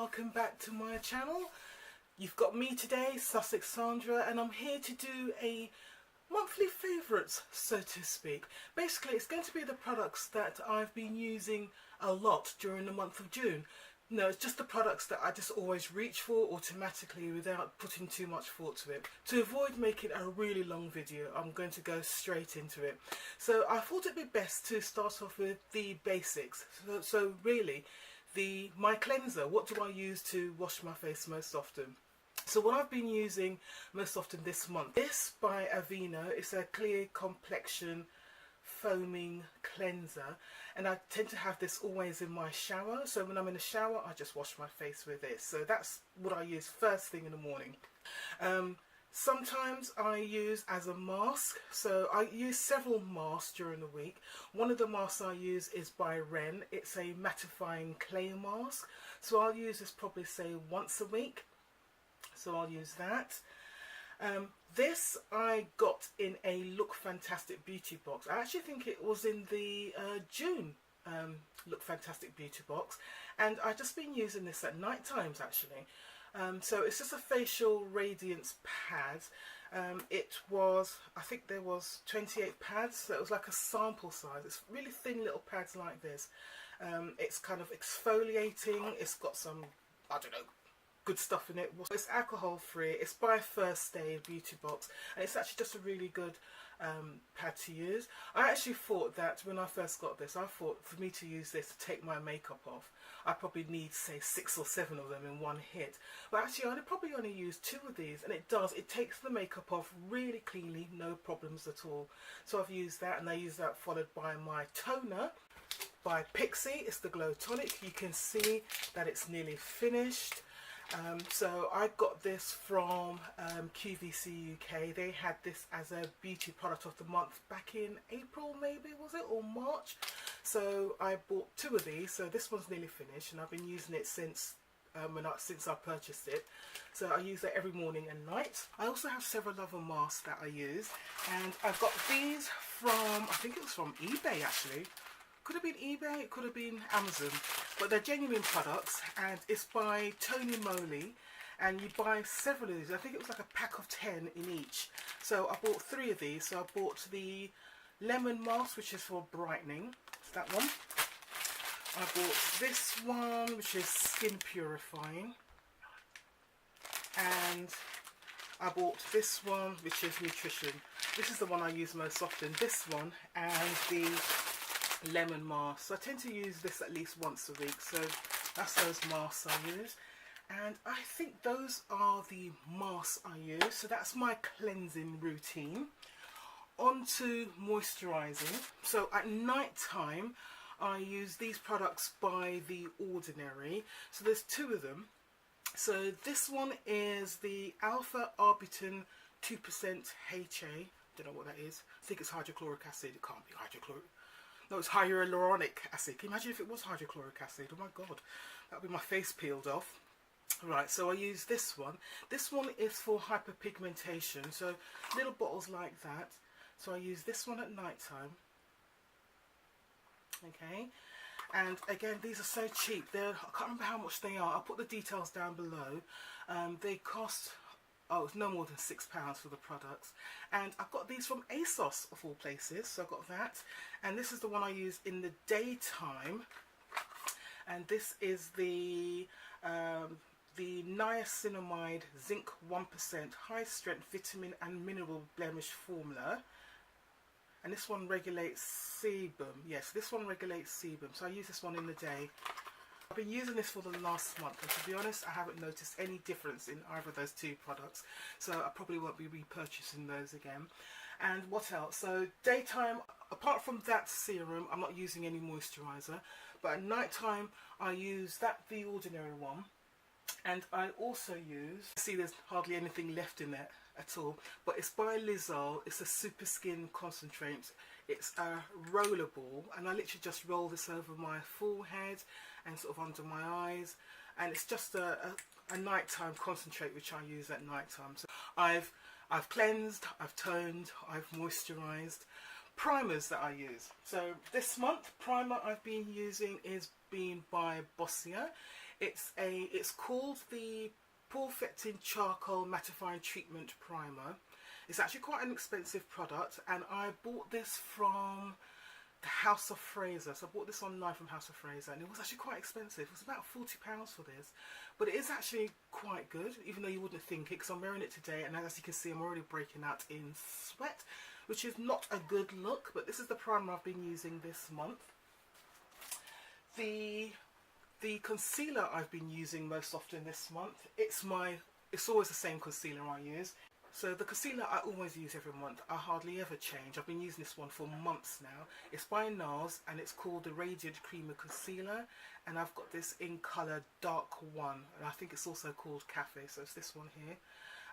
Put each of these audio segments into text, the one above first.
welcome back to my channel. You've got me today, Sussex Sandra, and I'm here to do a monthly favourites, so to speak. Basically, it's going to be the products that I've been using a lot during the month of June. No, it's just the products that I just always reach for automatically without putting too much thought to it. To avoid making a really long video, I'm going to go straight into it. So I thought it'd be best to start off with the basics. So really, my cleanser, what do I use to wash my face most often? So what I've been using most often this month, this by Aveeno, it's a clear complexion foaming cleanser, and I tend to have this always in my shower. So when I'm in the shower, I just wash my face with this. So that's what I use first thing in the morning. Sometimes I use as a mask, so I use several masks during the week. One of the masks I use is by Ren. It's a mattifying clay mask, so I'll use this probably say once a week, so I'll use that. This I got in a Look Fantastic beauty box. I actually think it was in the June Look Fantastic beauty box, and I've just been using this at night times actually. So it's just a facial radiance pad. It was, I think there was 28 pads, so it was like a sample size. It's really thin little pads like this. It's kind of exfoliating. It's got some, I don't know, good stuff in it. It's alcohol free. It's by First Aid beauty box, and it's actually just a really good pad to use. I actually thought that when I first got this, I thought for me to use this to take my makeup off, I probably need say 6 or 7 of them in one hit, but actually I probably only use 2 of these, and it takes the makeup off really cleanly, no problems at all. So I've used that, and I use that followed by my toner by Pixie. It's the Glow Tonic. You can see that it's nearly finished. So I got this from QVC UK. They had this as a beauty product of the month back in April, maybe was it, or March. So I bought 2 of these. So this one's nearly finished, and I've been using it since I purchased it. So I use it every morning and night. I also have several other masks that I use, and I've got these from, I think it was from eBay actually. Could have been eBay, it could have been Amazon, but they're genuine products, and it's by Tony Moly, and you buy several of these. I think it was like a pack of 10 in each. So I bought 3 of these. So I bought the lemon mask, which is for brightening. It's that one. I bought this one, which is skin purifying, and I bought this one, which is nutrition. This is the one I use most often, this one, and the lemon mask. So I tend to use this at least once a week. So that's those masks I use, and I think those are the masks I use. So that's my cleansing routine. On to moisturising. So at night time I use these products by The Ordinary. So there's 2 of them. So this one is the Alpha Arbutin 2% HA. Don't know what that is. I think it's hydrochloric acid. It can't be hydrochloric. No, it's hyaluronic acid. Can you imagine if it was hydrochloric acid? Oh my god, that would be my face peeled off. Right, so I use this one. This one is for hyperpigmentation, so little bottles like that. So I use this one at night time. Okay, and again, these are so cheap. I can't remember how much they are. I'll put the details down below. They cost, oh, it's no more than £6 for the products. And I've got these from ASOS of all places, so I've got that. And this is the one I use in the daytime. And this is the Niacinamide Zinc 1% High Strength Vitamin and Mineral Blemish Formula. And this one regulates sebum. Yes, this one regulates sebum. So I use this one in the day. I've been using this for the last month, and to be honest, I haven't noticed any difference in either of those 2 products, so I probably won't be repurchasing those again. And what else? So daytime, apart from that serum, I'm not using any moisturiser, but at night time I use that The Ordinary one, and I also use, see there's hardly anything left in it at all, but it's by Lizal. It's a super skin concentrate. It's a roller ball, and I literally just roll this over my forehead and sort of under my eyes, and it's just a nighttime concentrate which I use at nighttime. So I've cleansed, I've toned, I've moisturised. Primers that I use. So this month, primer I've been using is by Boscia. It's called the Porefecting Charcoal Mattifying Treatment Primer. It's actually quite an expensive product, and I bought this from the House of Fraser. So I bought this online from House of Fraser, and it was actually quite expensive. It was about £40 for this, but it is actually quite good, even though you wouldn't think it, because I'm wearing it today, and as you can see, I'm already breaking out in sweat, which is not a good look. But this is the primer I've been using this month. The concealer I've been using most often this month, it's always the same concealer I use. So the concealer I always use every month, I hardly ever change. I've been using this one for months now. It's by NARS, and it's called the Radiant Creamer Concealer, and I've got this in colour Dark 1, and I think it's also called Cafe, so it's this one here.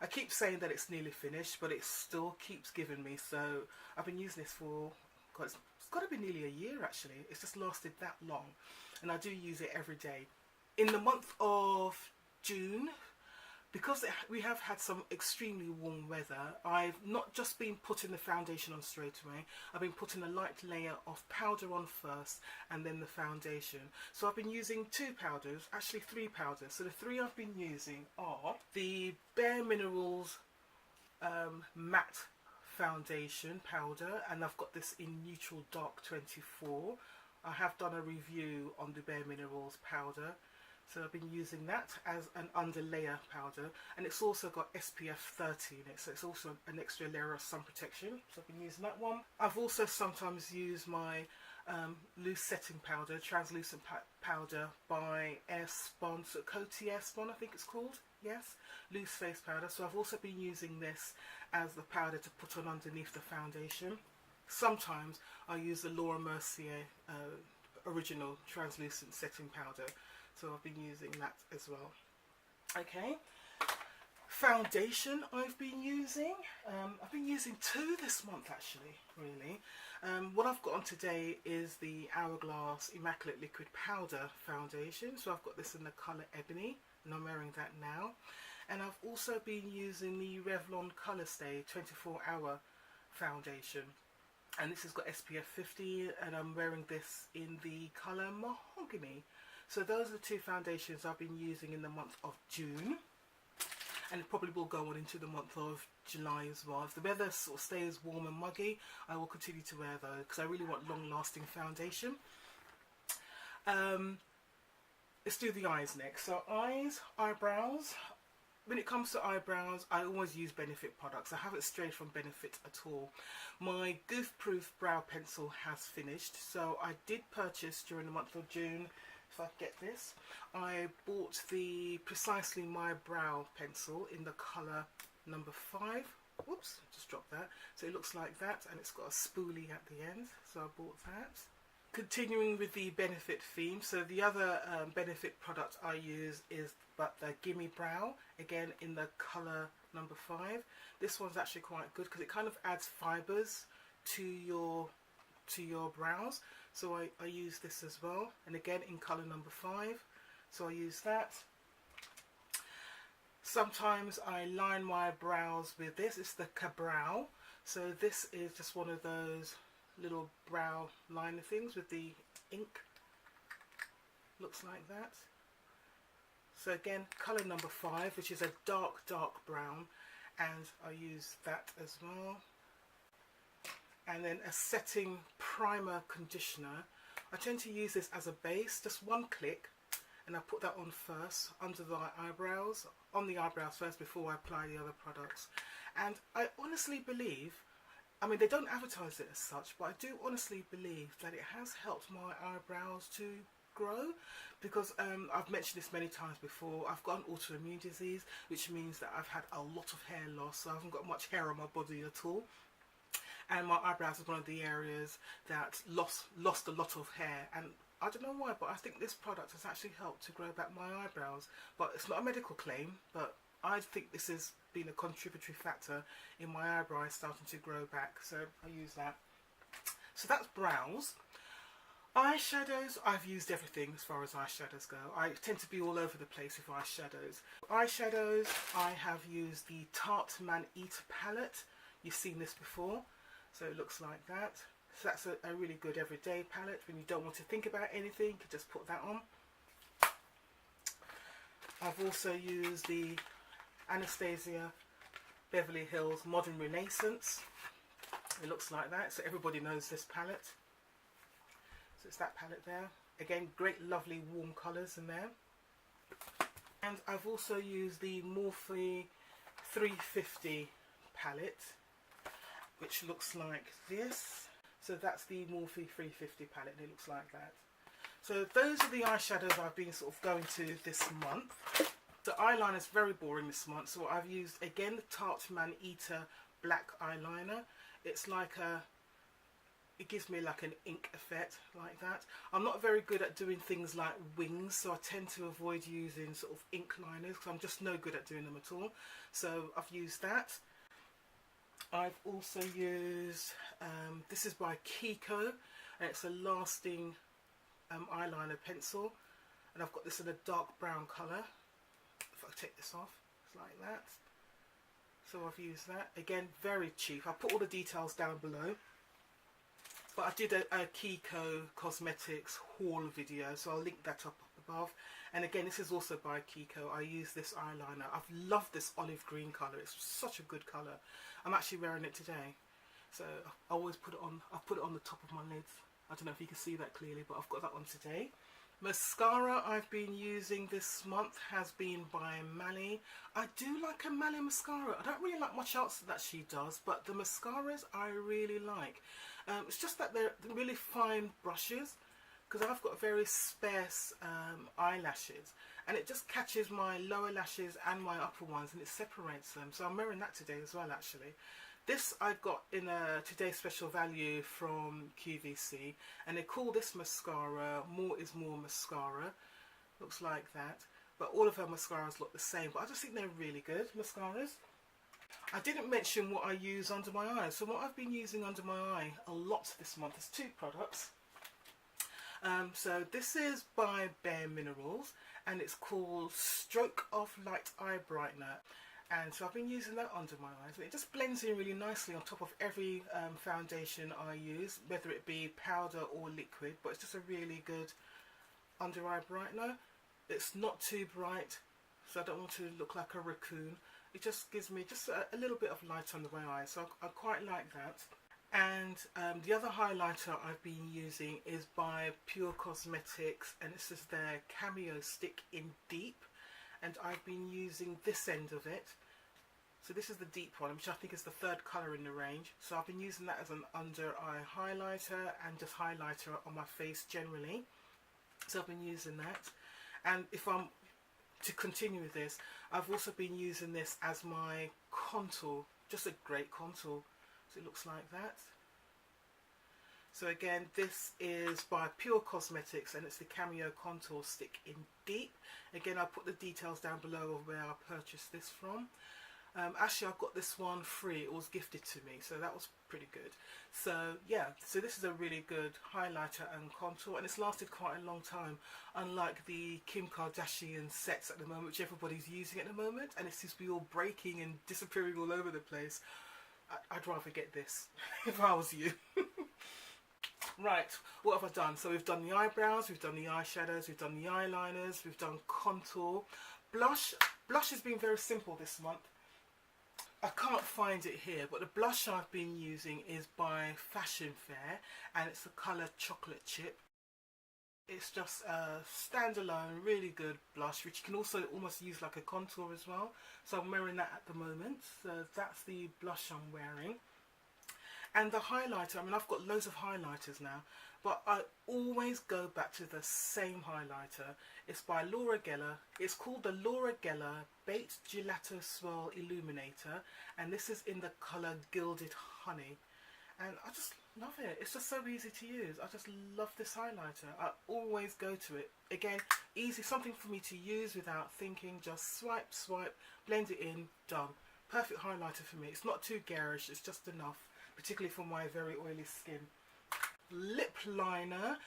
I keep saying that it's nearly finished, but it still keeps giving me, so I've been using this for, God, it's got to be nearly a year actually. It's just lasted that long, and I do use it every day. In the month of June, because we have had some extremely warm weather, I've not just been putting the foundation on straight away, I've been putting a light layer of powder on first and then the foundation. So I've been using 2 powders, actually 3 powders. So the 3 I've been using are the Bareminerals matte foundation powder, and I've got this in Neutral Dark 24. I have done a review on the Bareminerals powder. So I've been using that as an underlayer powder, and it's also got SPF 30 in it, so it's also an extra layer of sun protection. So I've been using that one. I've also sometimes used my loose setting powder, translucent powder by Airspun, so Coty Airspun I think it's called, yes, loose face powder. So I've also been using this as the powder to put on underneath the foundation. Sometimes I use the Laura Mercier original translucent setting powder. So I've been using that as well. Okay, foundation I've been using. I've been using 2 this month actually, really. What I've got on today is the Hourglass Immaculate Liquid Powder Foundation. So I've got this in the colour Ebony, and I'm wearing that now. And I've also been using the Revlon Colour Stay 24-hour foundation. And this has got SPF 50, and I'm wearing this in the colour Mahogany. So those are the 2 foundations I've been using in the month of June, and it probably will go on into the month of July as well. If the weather sort of stays warm and muggy, I will continue to wear those because I really want long-lasting foundation. Let's do the eyes next. So eyes, eyebrows. When it comes to eyebrows, I always use Benefit products. I haven't strayed from Benefit at all. My Goof Proof brow pencil has finished, so I did purchase during the month of June. If I get this, I bought the Precisely My Brow pencil in the colour number 5. Whoops, just dropped that. So it looks like that, and it's got a spoolie at the end, so I bought that. Continuing with the Benefit theme, so the other Benefit product I use is the Gimme Brow, again in the colour number 5. This one's actually quite good because it kind of adds fibres to your brows. So I use this as well, and again in colour number 5, so I use that. Sometimes I line my brows with this. It's the Cabrow. So this is just one of those little brow liner things with the ink. Looks like that. So again, colour number 5, which is a dark brown, and I use that as well. And then a setting primer conditioner. I tend to use this as a base, just one click, and I put that on first under the eyebrows, on the eyebrows first before I apply the other products. And I honestly believe, I mean they don't advertise it as such, but I do honestly believe that it has helped my eyebrows to grow, because I've mentioned this many times before, I've got an autoimmune disease, which means that I've had a lot of hair loss, so I haven't got much hair on my body at all. And my eyebrows is one of the areas that lost a lot of hair, and I don't know why, but I think this product has actually helped to grow back my eyebrows. But it's not a medical claim, but I think this has been a contributory factor in my eyebrows starting to grow back, so I use that. So that's brows. Eyeshadows, I've used everything as far as eyeshadows go. I tend to be all over the place with eyeshadows. Eyeshadows, I have used the Tarte Maneater palette. You've seen this before. So it looks like that. So that's a really good everyday palette. When you don't want to think about anything, you can just put that on. I've also used the Anastasia Beverly Hills Modern Renaissance. It looks like that, so everybody knows this palette. So it's that palette there. Again, great lovely warm colours in there. And I've also used the Morphe 350 palette, which looks like this. So that's the Morphe 350 palette, and it looks like that. So those are the eyeshadows I've been sort of going to this month. The eyeliner is very boring this month, so I've used again the Tarte Maneater black eyeliner. It's like it gives me like an ink effect like that. I'm not very good at doing things like wings, so I tend to avoid using sort of ink liners because I'm just no good at doing them at all. So I've used that. I've also used, this is by Kiko, and it's a lasting eyeliner pencil, and I've got this in a dark brown colour. If I take this off, it's like that. So I've used that. Again, very cheap. I'll put all the details down below. But I did a Kiko Cosmetics haul video, so I'll link that up above. And again, this is also by Kiko. I use this eyeliner. I've loved this olive green colour. It's such a good colour. I'm actually wearing it today. So I always put it on, I've put it on the top of my lids. I don't know if you can see that clearly, but I've got that on today. Mascara I've been using this month has been by Mally. I do like a Mally mascara. I don't really like much else that she does, but the mascaras I really like. It's just that they're really fine brushes, because I've got very sparse eyelashes, and it just catches my lower lashes and my upper ones, and it separates them. So I'm wearing that today as well, actually. This I got in a Today Special Value from QVC, and they call this mascara More Is More Mascara. Looks like that. But all of her mascaras look the same, but I just think they're really good mascaras. I didn't mention what I use under my eyes. So what I've been using under my eye a lot this month is two products. So this is by Bareminerals, and it's called Stroke of Light Eye Brightener. And so I've been using that under my eyes, and it just blends in really nicely on top of every foundation I use, whether it be powder or liquid. But it's just a really good under eye brightener. It's not too bright, so I don't want to look like a raccoon. It just gives me just a little bit of light under my eyes, so I quite like that. And the other highlighter I've been using is by Pure Cosmetics, and this is their Cameo Stick in Deep. And I've been using this end of it. So this is the deep one, which I think is the third colour in the range. So I've been using that as an under eye highlighter and just highlighter on my face generally. So I've been using that. And if I'm to continue with this, I've also been using this as my contour. Just a great contour. So it looks like that. So again, this is by Pure Cosmetics, and it's the Cameo Contour Stick in Deep. Again, I'll put the details down below of where I purchased this from. Actually, I got this one free. It was gifted to me, so that was pretty good. So yeah, so this is a really good highlighter and contour, and it's lasted quite a long time, unlike the Kim Kardashian sets at the moment, which everybody's using at the moment, and it seems to be all breaking and disappearing all over the place. I'd rather get this if I was you. Right, what have I done? So we've done the eyebrows, we've done the eyeshadows, we've done the eyeliners, we've done contour. Blush has been very simple this month. I can't find it here, but the blush I've been using is by Fashion Fair, and it's the colour Chocolate Chip. It's just a standalone, really good blush, which you can also almost use like a contour as well. So I'm wearing that at the moment. So that's the blush I'm wearing. And the highlighter, I mean, I've got loads of highlighters now, but I always go back to the same highlighter. It's by Laura Geller. It's called the Laura Geller Baked Gelato Swirl Illuminator, and this is in the colour Gilded Honey. And I just love it. It's just so easy to use. I just love this highlighter. I always go to it. Again, easy, something for me to use without thinking. Just swipe, swipe, blend it in, done. Perfect highlighter for me. It's not too garish, it's just enough, particularly for my very oily skin. Lip liner.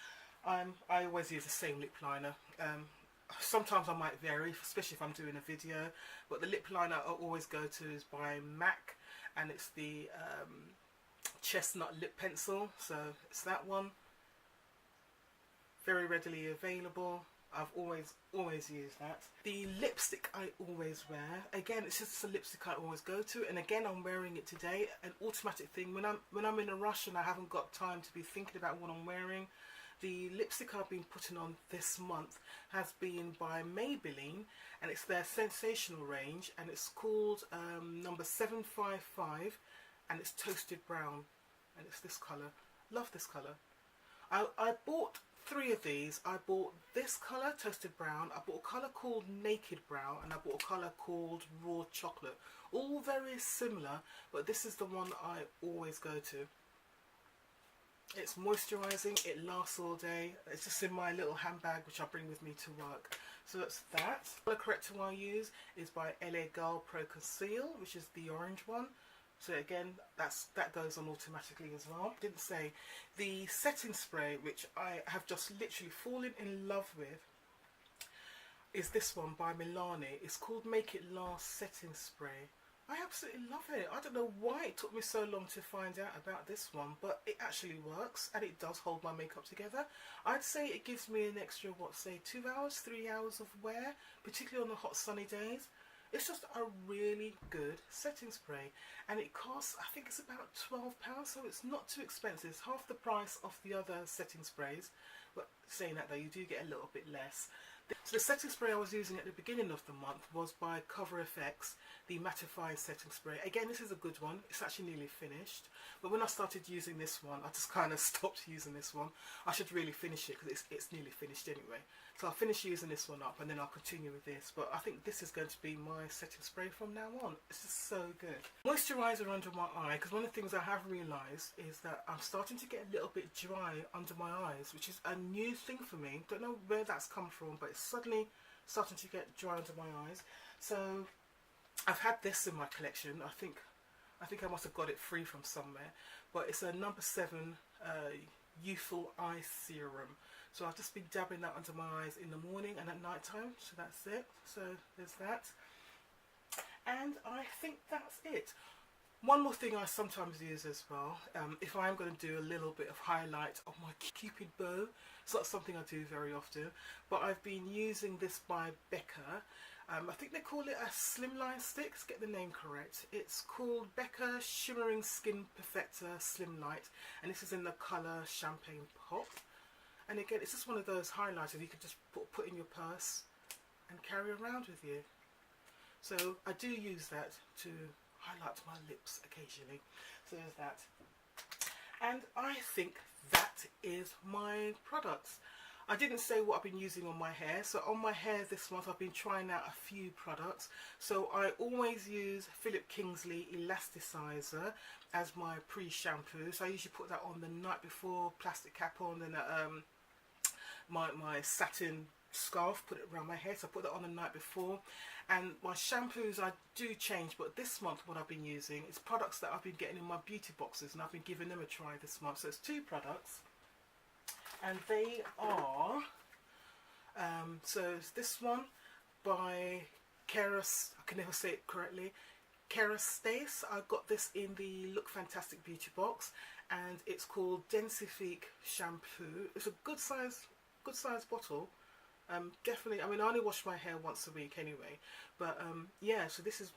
I always use the same lip liner. Sometimes I might vary, especially if I'm doing a video, but the lip liner I always go to is by MAC, and it's the Chestnut lip pencil. So it's that one. Very readily available. I've always used that. The lipstick I always wear, again, it's just a lipstick I always go to, and again, I'm wearing it today. An automatic thing when I'm in a rush and I haven't got time to be thinking about what I'm wearing. The lipstick I've been putting on this month has been by Maybelline, and it's their Sensational range, and it's called number 755, and it's toasted brown, and it's this colour. Love this colour. I bought 3 of these. I bought this colour, toasted brown, I bought a colour called naked brown, and I bought a colour called raw chocolate. All very similar, but this is the one I always go to. It's moisturising, it lasts all day. It's just in my little handbag which I bring with me to work. So that's that. The colour corrector I use is by LA Girl Pro Conceal, which is the orange one. So again, that goes on automatically as well. Didn't say. The setting spray, which I have just literally fallen in love with, is this one by Milani. It's called Make It Last Setting Spray. I absolutely love it. I don't know why it took me so long to find out about this one, but it actually works and it does hold my makeup together. I'd say it gives me an extra, what, say 2 hours, 3 hours of wear, particularly on the hot sunny days. It's just a really good setting spray, and it costs, I think it's about £12, so it's not too expensive. It's half the price of the other setting sprays, but saying that though, you do get a little bit less. So the setting spray I was using at the beginning of the month was by Cover FX, the Mattifying setting spray. Again, this is a good one. It's actually nearly finished. But when I started using this one, I just kind of stopped using this one. I should really finish it because it's nearly finished anyway. So I'll finish using this one up and then I'll continue with this. But I think this is going to be my setting spray from now on. It's just so good. Moisturiser under my eye, because one of the things I have realised is that I'm starting to get a little bit dry under my eyes, which is a new thing for me. Don't know where that's come from, but it's suddenly starting to get dry under my eyes. So I've had this in my collection. I think I must have got it free from somewhere, but it's a number 7 Youthful Eye Serum. So I've just been dabbing that under my eyes in the morning and at night time. So that's it. So there's that. And I think that's it. One more thing I sometimes use as well, if I'm going to do a little bit of highlight of my Cupid bow. It's not something I do very often, but I've been using this by Becca. I think they call it a slimline stick, let's get the name correct. It's called Becca Shimmering Skin Perfector Slim Light, and this is in the colour Champagne Pop. And again, it's just one of those highlighters you can just put in your purse and carry around with you. So I do use that to highlight my lips occasionally. So there's that. And I think that is my products. I didn't say what I've been using on my hair. So on my hair this month I've been trying out a few products. So I always use Philip Kingsley Elasticizer as my pre-shampoo. So I usually put that on the night before, plastic cap on, and my satin scarf, put it around my hair. So I put that on the night before. And my shampoos I do change, but this month what I've been using is products that I've been getting in my beauty boxes, and I've been giving them a try this month. So it's 2 products, and they are so it's this one by Keras, I can never say it correctly, Kerastase. I got this in the Look Fantastic beauty box, and it's called Densifique Shampoo. It's a good size bottle. Definitely, I mean, I only wash my hair once a week anyway, but yeah, so there's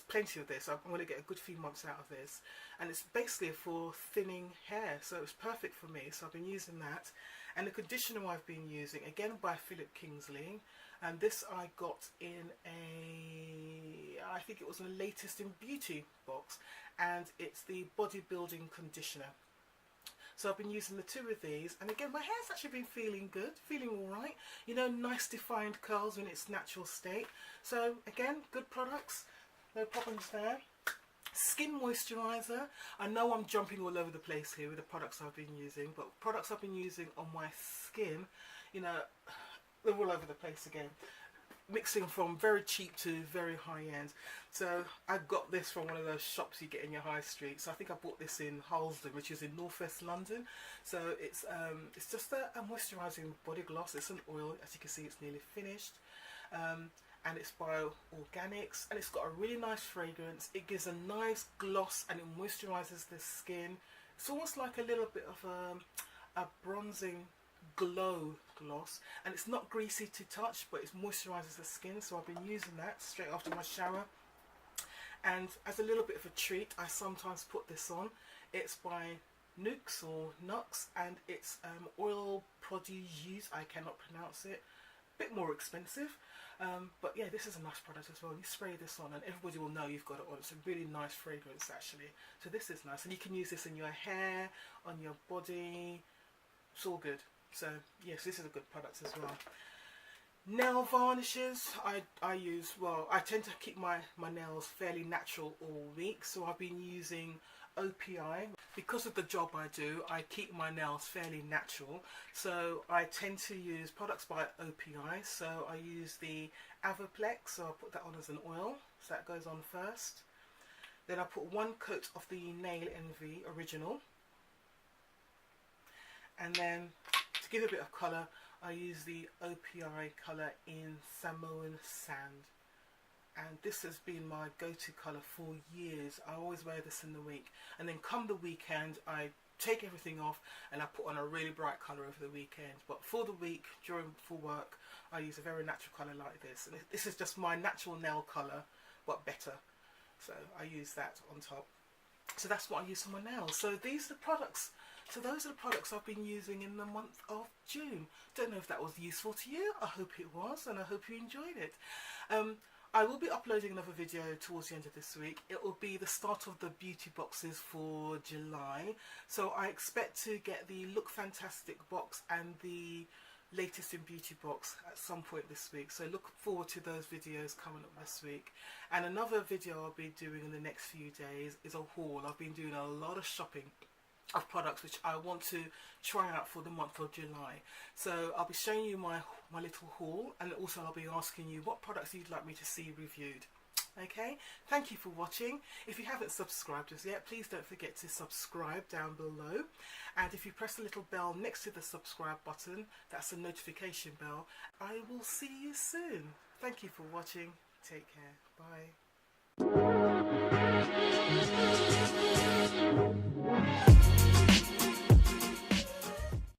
plenty of this. I'm going to get a good few months out of this, and it's basically for thinning hair, so it's perfect for me. So I've been using that, and the conditioner I've been using, again by Philip Kingsley, and this I got in I think it was the latest in beauty box, and it's the bodybuilding conditioner. So I've been using the 2 of these, and again my hair's actually been feeling good, feeling alright, you know, nice defined curls in its natural state. So again, good products, no problems there. Skin moisturiser. I know I'm jumping all over the place here with the products I've been using, but products I've been using on my skin, you know, they're all over the place again. Mixing from very cheap to very high end. So I got this from one of those shops you get in your high street. So I think I bought this in Halsden, which is in northwest London. So it's just a moisturising body gloss. It's an oil, as you can see it's nearly finished, and it's bio-organics, and it's got a really nice fragrance. It gives a nice gloss and it moisturises the skin. It's almost like a little bit of a bronzing Glow gloss, and it's not greasy to touch, but it moisturizes the skin, so I've been using that straight after my shower. And as a little bit of a treat, I sometimes put this on. It's by Nux or Nux, and it's oil produce, I cannot pronounce it, a bit more expensive, but yeah, this is a nice product as well. You spray this on and everybody will know you've got it on. It's a really nice fragrance actually, so this is nice, and you can use this in your hair, on your body, it's all good. So yes, this is a good product as well. Nail varnishes, I use, well, I tend to keep my nails fairly natural all week, so I've been using OPI. Because of the job I do, I keep my nails fairly natural, so I tend to use products by OPI. So I use the Avaplex, so I'll put that on as an oil, so that goes on first. Then I put one coat of the Nail Envy Original, and then to give it a bit of colour, I use the OPI colour in Samoan Sand, and this has been my go-to colour for years. I always wear this in the week, and then come the weekend I take everything off and I put on a really bright colour over the weekend. But for the week, for work, I use a very natural colour like this, and this is just my natural nail colour but better, so I use that on top. So that's what I use for my nails. So these are the products. So those are the products I've been using in the month of June. Don't know if that was useful to you. I hope it was, and I hope you enjoyed it. I will be uploading another video towards the end of this week. It will be the start of the beauty boxes for July. So I expect to get the Look Fantastic box and the latest in beauty box at some point this week, so look forward to those videos coming up this week. And another video I'll be doing in the next few days is a haul. I've been doing a lot of shopping of products which I want to try out for the month of July, so I'll be showing you my little haul, and also I'll be asking you what products you'd like me to see reviewed. Okay, thank you for watching. If you haven't subscribed as yet, please don't forget to subscribe down below, and if you press the little bell next to the subscribe button, that's a notification bell. I will see you soon. Thank you for watching. Take care. Bye.